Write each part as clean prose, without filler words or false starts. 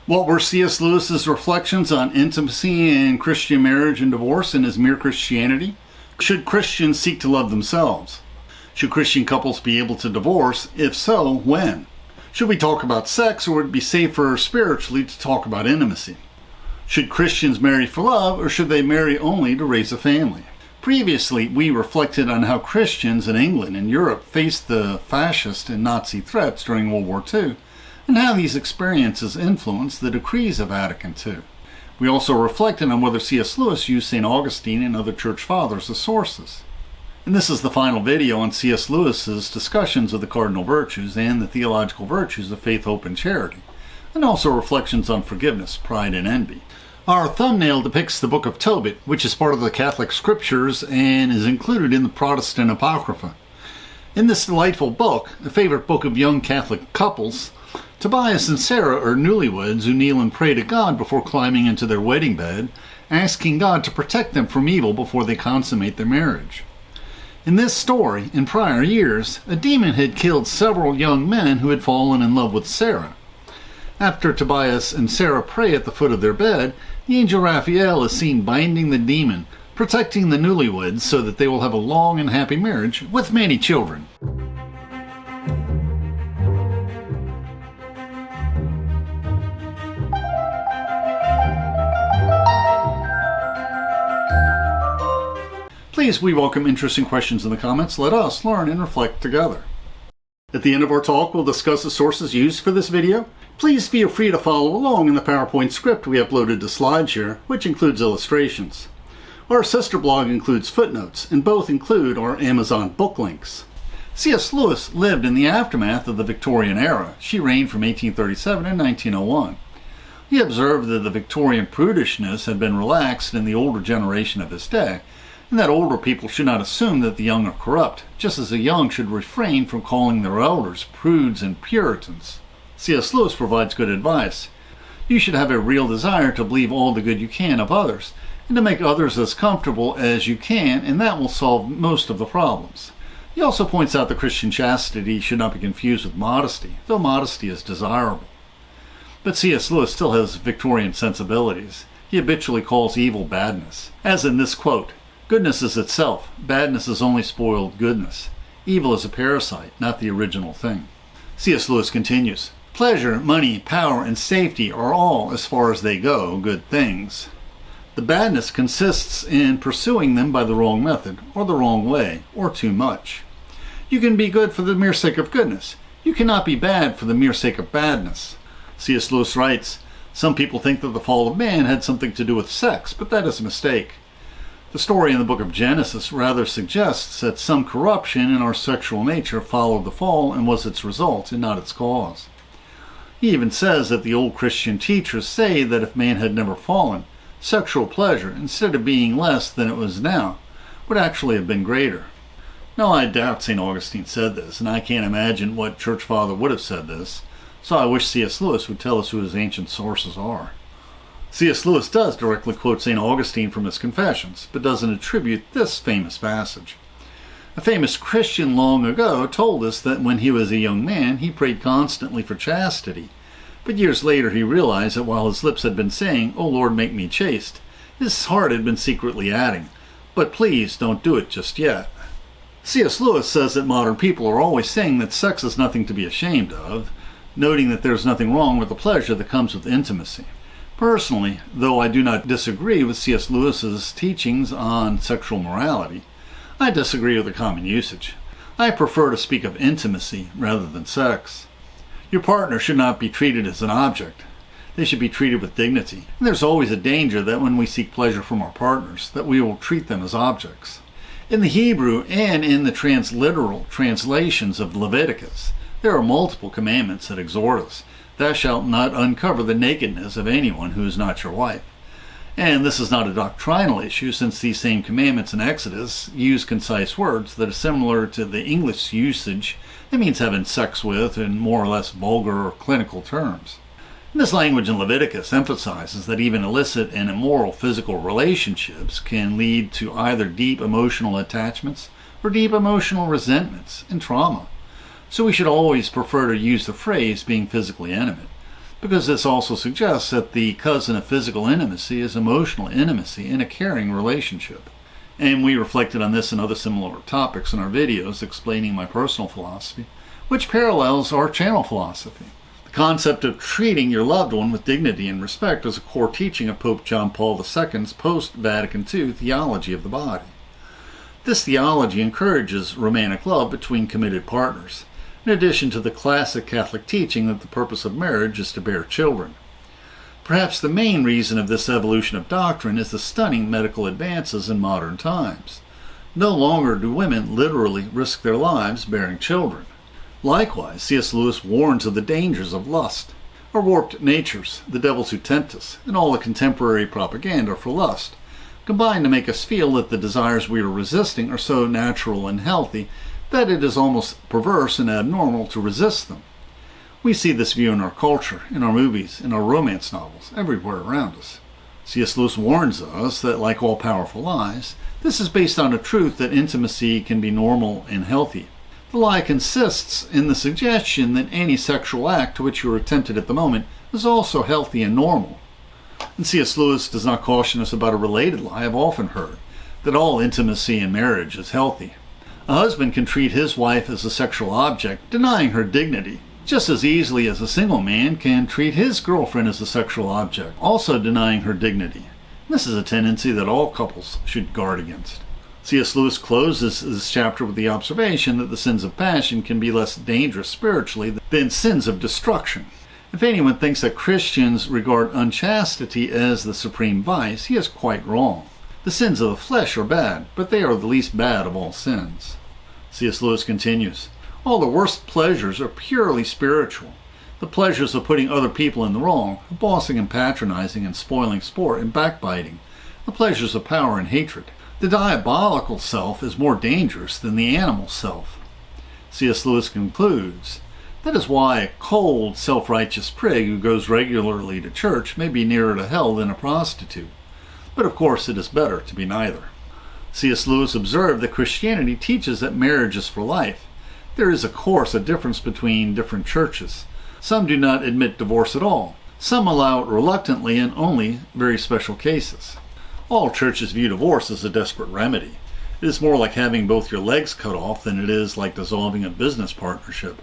What were C.S. Lewis's reflections on intimacy and Christian marriage and divorce in his Mere Christianity? Should Christians seek to love themselves? Should Christian couples be able to divorce? If so, when? Should we talk about sex, or would it be safer spiritually to talk about intimacy? Should Christians marry for love, or should they marry only to raise a family? Previously, we reflected on how Christians in England and Europe faced the fascist and Nazi threats during World War II, and how these experiences influenced the decrees of Vatican II. We also reflected on whether C.S. Lewis used St Augustine and other church fathers as sources. And this is the final video on C.S. Lewis's discussions of the cardinal virtues and the theological virtues of faith, hope, and charity, and also reflections on forgiveness, pride, and envy. Our thumbnail depicts the book of Tobit, which is part of the Catholic Scriptures and is included in the Protestant Apocrypha. In this delightful book, a favorite book of young Catholic couples, Tobias and Sarah are newlyweds who kneel and pray to God before climbing into their wedding bed, asking God to protect them from evil before they consummate their marriage. In this story, in prior years, a demon had killed several young men who had fallen in love with Sarah. After Tobias and Sarah pray at the foot of their bed, the Angel Raphael is seen binding the demon, protecting the newlyweds so that they will have a long and happy marriage with many children. Please, we welcome interesting questions in the comments. Let us learn and reflect together. At the end of our talk, we'll discuss the sources used for this video. Please feel free to follow along in the PowerPoint script we uploaded to SlideShare, which includes illustrations. Our sister blog includes footnotes, and both include our Amazon book links. C.S. Lewis lived in the aftermath of the Victorian era. She reigned from 1837 to 1901. He observed that the Victorian prudishness had been relaxed in the older generation of his day, and that older people should not assume that the young are corrupt, just as the young should refrain from calling their elders prudes and Puritans. C.S. Lewis provides good advice. You should have a real desire to believe all the good you can of others, and to make others as comfortable as you can, and that will solve most of the problems. He also points out that Christian chastity should not be confused with modesty, though modesty is desirable. But C.S. Lewis still has Victorian sensibilities. He habitually calls evil badness, as in this quote, "Goodness is itself, badness is only spoiled goodness. Evil is a parasite, not the original thing." C.S. Lewis continues, "Pleasure, money, power, and safety are all, as far as they go, good things. The badness consists in pursuing them by the wrong method, or the wrong way, or too much. You can be good for the mere sake of goodness. You cannot be bad for the mere sake of badness." C.S. Lewis writes, "Some people think that the fall of man had something to do with sex, but that is a mistake. The story in the book of Genesis rather suggests that some corruption in our sexual nature followed the fall and was its result and not its cause. He even says that the old Christian teachers say that if man had never fallen, sexual pleasure, instead of being less than it was now, would actually have been greater." Now, I doubt St. Augustine said this, and I can't imagine what church father would have said this, so I wish C.S. Lewis would tell us who his ancient sources are. C.S. Lewis does directly quote St. Augustine from his Confessions, but doesn't attribute this famous passage. A famous Christian long ago told us that when he was a young man, he prayed constantly for chastity, but years later he realized that while his lips had been saying, "O Lord, make me chaste," his heart had been secretly adding, "But please don't do it just yet." C.S. Lewis says that modern people are always saying that sex is nothing to be ashamed of, noting that there's nothing wrong with the pleasure that comes with intimacy. Personally, though I do not disagree with C.S. Lewis's teachings on sexual morality, I disagree with the common usage. I prefer to speak of intimacy rather than sex. Your partner should not be treated as an object. They should be treated with dignity. And there's always a danger that when we seek pleasure from our partners, that we will treat them as objects. In the Hebrew and in the transliteral translations of Leviticus, there are multiple commandments that exhort us. Thou shalt not uncover the nakedness of anyone who is not your wife. And this is not a doctrinal issue, since these same commandments in Exodus use concise words that are similar to the English usage that means having sex with in more or less vulgar or clinical terms. And this language in Leviticus emphasizes that even illicit and immoral physical relationships can lead to either deep emotional attachments or deep emotional resentments and trauma. So we should always prefer to use the phrase being physically intimate. because this also suggests that the cousin of physical intimacy is emotional intimacy in a caring relationship. And we reflected on this and other similar topics in our videos explaining my personal philosophy, which parallels our channel philosophy. The concept of treating your loved one with dignity and respect is a core teaching of Pope John Paul II's post-Vatican II theology of the body. This theology encourages romantic love between committed partners, in addition to the classic Catholic teaching that the purpose of marriage is to bear children. Perhaps the main reason of this evolution of doctrine is the stunning medical advances in modern times. No longer do women literally risk their lives bearing children. Likewise, C.S. Lewis warns of the dangers of lust, our warped natures, the devils who tempt us, and all the contemporary propaganda for lust, combine to make us feel that the desires we are resisting are so natural and healthy that it is almost perverse and abnormal to resist them. We see this view in our culture, in our movies, in our romance novels, everywhere around us. C.S. Lewis warns us that, like all powerful lies, this is based on a truth that intimacy can be normal and healthy. The lie consists in the suggestion that any sexual act to which you are tempted at the moment is also healthy and normal. And C.S. Lewis does not caution us about a related lie I've often heard, that all intimacy in marriage is healthy. A husband can treat his wife as a sexual object, denying her dignity, just as easily as a single man can treat his girlfriend as a sexual object, also denying her dignity. This is a tendency that all couples should guard against. C.S. Lewis closes this chapter with the observation that the sins of passion can be less dangerous spiritually than sins of destruction. If anyone thinks that Christians regard unchastity as the supreme vice, he is quite wrong. The sins of the flesh are bad, but they are the least bad of all sins. C.S. Lewis continues, all the worst pleasures are purely spiritual. The pleasures of putting other people in the wrong, of bossing and patronizing and spoiling sport and backbiting, the pleasures of power and hatred. The diabolical self is more dangerous than the animal self. C.S. Lewis concludes, that is why a cold, self-righteous prig who goes regularly to church may be nearer to hell than a prostitute. But of course it is better to be neither. C.S. Lewis observed that Christianity teaches that marriage is for life. There is, of course, a difference between different churches. Some do not admit divorce at all. Some allow it reluctantly in only very special cases. All churches view divorce as a desperate remedy. It is more like having both your legs cut off than it is like dissolving a business partnership.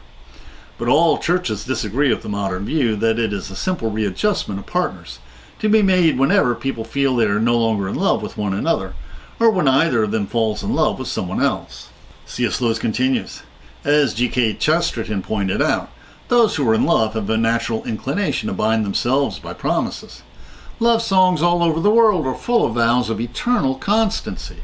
But all churches disagree with the modern view that it is a simple readjustment of partners, to be made whenever people feel they are no longer in love with one another, or when either of them falls in love with someone else. C.S. Lewis continues, as G.K. Chesterton pointed out, those who are in love have a natural inclination to bind themselves by promises. Love songs all over the world are full of vows of eternal constancy.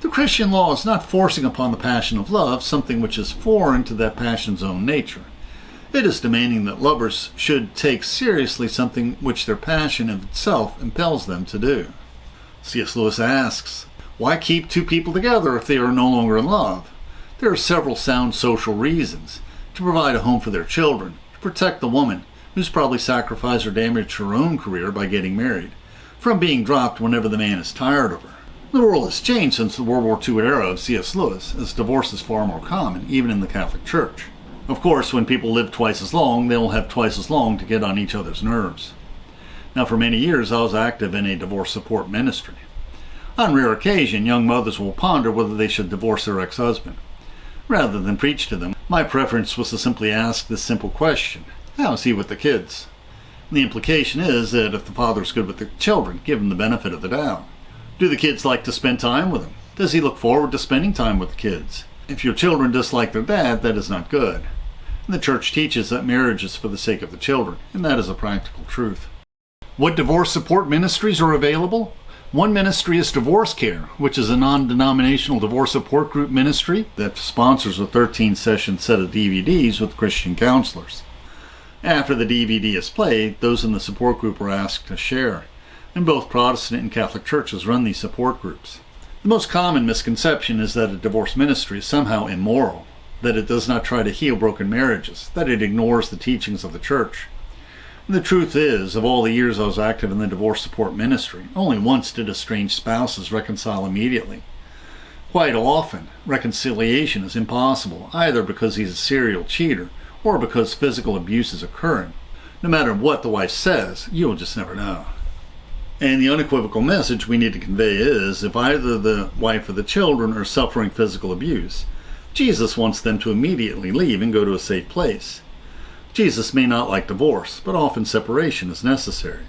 The Christian law is not forcing upon the passion of love something which is foreign to that passion's own nature. It is demanding that lovers should take seriously something which their passion of itself impels them to do. C.S. Lewis asks, why keep two people together if they are no longer in love? There are several sound social reasons. To provide a home for their children, to protect the woman, who's probably sacrificed or damaged her own career by getting married, from being dropped whenever the man is tired of her. The world has changed since the World War II era of C.S. Lewis, as divorce is far more common, even in the Catholic Church. Of course, when people live twice as long, they'll have twice as long to get on each other's nerves. Now, for many years, I was active in a divorce support ministry. On rare occasion, young mothers will ponder whether they should divorce their ex-husband. Rather than preach to them, my preference was to simply ask this simple question, how is he with the kids? And the implication is that if the father is good with the children, give him the benefit of the doubt. Do the kids like to spend time with him? Does he look forward to spending time with the kids? If your children dislike their dad, that is not good. And the church teaches that marriage is for the sake of the children, and that is a practical truth. What divorce support ministries are available? One ministry is Divorce Care, which is a non-denominational divorce support group ministry that sponsors a 13-session set of DVDs with Christian counselors. After the DVD is played, those in the support group are asked to share. And both Protestant and Catholic churches run these support groups. The most common misconception is that a divorce ministry is somehow immoral, that it does not try to heal broken marriages, that it ignores the teachings of the church. And the truth is, of all the years I was active in the divorce support ministry, only once did estranged spouses reconcile immediately. Quite often, reconciliation is impossible, either because he's a serial cheater or because physical abuse is occurring. No matter what the wife says, you'll just never know. And the unequivocal message we need to convey is, if either the wife or the children are suffering physical abuse, Jesus wants them to immediately leave and go to a safe place. Jesus may not like divorce, but often separation is necessary.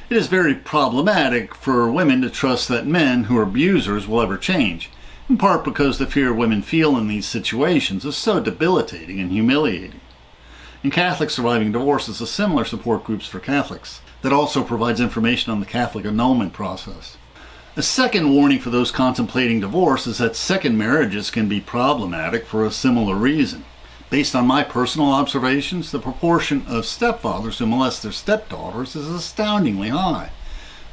It is very problematic for women to trust that men who are abusers will ever change, in part because the fear women feel in these situations is so debilitating and humiliating. In Catholic Surviving Divorce is a similar support groups for Catholics that also provides information on the Catholic annulment process. A second warning for those contemplating divorce is that second marriages can be problematic for a similar reason. Based on my personal observations, the proportion of stepfathers who molest their stepdaughters is astoundingly high,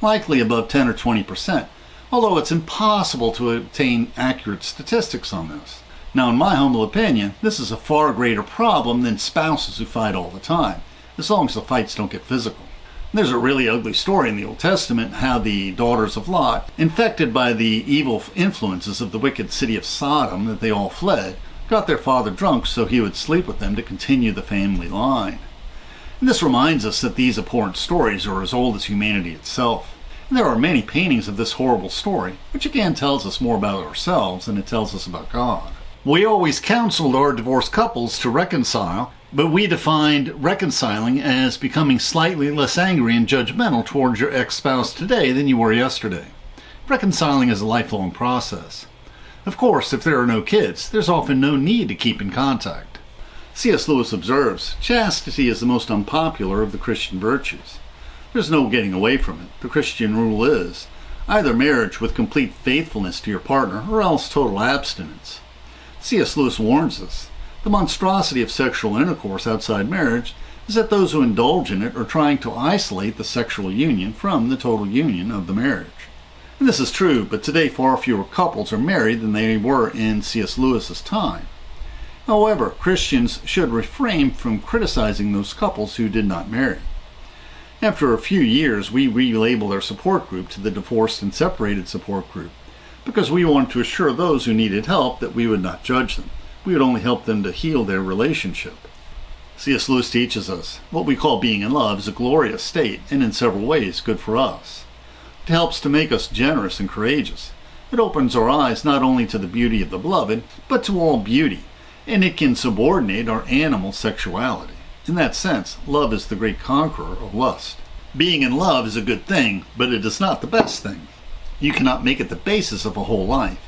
likely above 10 or 20%, although it's impossible to obtain accurate statistics on this. Now, in my humble opinion, this is a far greater problem than spouses who fight all the time, as long as the fights don't get physical. There's a really ugly story in the Old Testament how the daughters of Lot, infected by the evil influences of the wicked city of Sodom that they all fled, got their father drunk so he would sleep with them to continue the family line. And this reminds us that these abhorrent stories are as old as humanity itself. And there are many paintings of this horrible story, which again tells us more about ourselves than it tells us about God. We always counseled our divorced couples to reconcile, but we defined reconciling as becoming slightly less angry and judgmental towards your ex-spouse today than you were yesterday. Reconciling is a lifelong process. Of course, if there are no kids, there's often no need to keep in contact. C.S. Lewis observes, chastity is the most unpopular of the Christian virtues. There's no getting away from it. The Christian rule is either marriage with complete faithfulness to your partner or else total abstinence. C.S. Lewis warns us, the monstrosity of sexual intercourse outside marriage is that those who indulge in it are trying to isolate the sexual union from the total union of the marriage. And this is true, but today far fewer couples are married than they were in C.S. Lewis's time. However, Christians should refrain from criticizing those couples who did not marry. After a few years, we relabeled our support group to the Divorced and Separated Support Group, because we wanted to assure those who needed help that we would not judge them. We would only help them to heal their relationship. C.S. Lewis teaches us, what we call being in love is a glorious state, and in several ways good for us. It helps to make us generous and courageous. It opens our eyes not only to the beauty of the beloved, but to all beauty, and it can subordinate our animal sexuality. In that sense, love is the great conqueror of lust. Being in love is a good thing, but it is not the best thing. You cannot make it the basis of a whole life.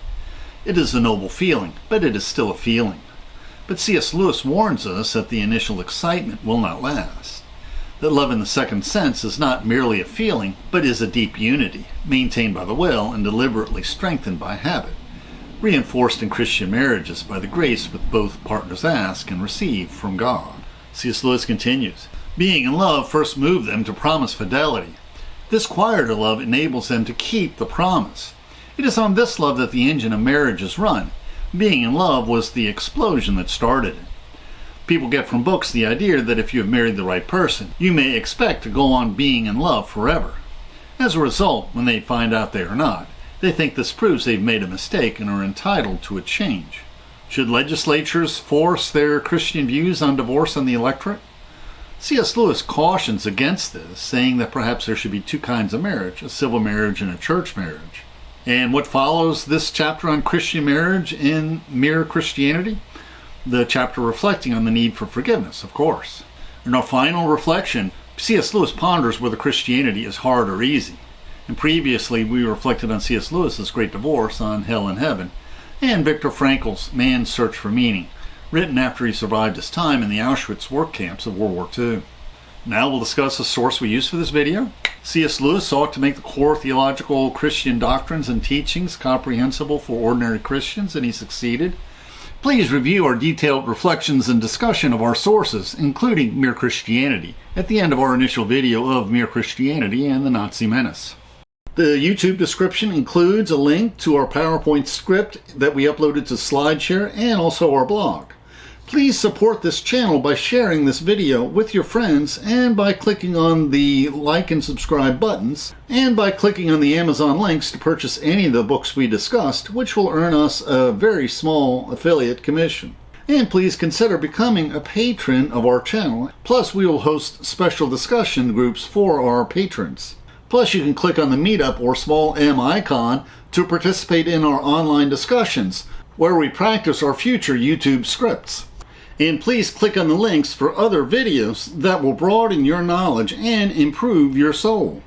It is a noble feeling, but it is still a feeling. But C.S. Lewis warns us that the initial excitement will not last. That love in the second sense is not merely a feeling, but is a deep unity, maintained by the will and deliberately strengthened by habit, reinforced in Christian marriages by the grace which both partners ask and receive from God. C.S. Lewis continues, being in love first moved them to promise fidelity. This quieter love enables them to keep the promise. It is on this love that the engine of marriage is run. Being in love was the explosion that started it. People get from books the idea that if you have married the right person, you may expect to go on being in love forever. As a result, when they find out they are not, they think this proves they've made a mistake and are entitled to a change. Should legislatures force their Christian views on divorce on the electorate? C.S. Lewis cautions against this, saying that perhaps there should be two kinds of marriage, a civil marriage and a church marriage. And what follows this chapter on Christian marriage in Mere Christianity? The chapter reflecting on the need for forgiveness, of course. In our final reflection, C.S. Lewis ponders whether Christianity is hard or easy. And previously, we reflected on C.S. Lewis's Great Divorce on Hell and Heaven, and Viktor Frankl's Man's Search for Meaning, written after he survived his time in the Auschwitz work camps of World War II. Now we'll discuss the source we use for this video. C.S. Lewis sought to make the core theological Christian doctrines and teachings comprehensible for ordinary Christians, and he succeeded. Please review our detailed reflections and discussion of our sources, including Mere Christianity, at the end of our initial video of Mere Christianity and the Nazi Menace. The YouTube description includes a link to our PowerPoint script that we uploaded to SlideShare and also our blog. Please support this channel by sharing this video with your friends and by clicking on the like and subscribe buttons and by clicking on the Amazon links to purchase any of the books we discussed, which will earn us a very small affiliate commission. And please consider becoming a patron of our channel. Plus, we will host special discussion groups for our patrons. Plus, you can click on the Meetup or small M icon to participate in our online discussions, where we practice our future YouTube scripts. And please click on the links for other videos that will broaden your knowledge and improve your soul.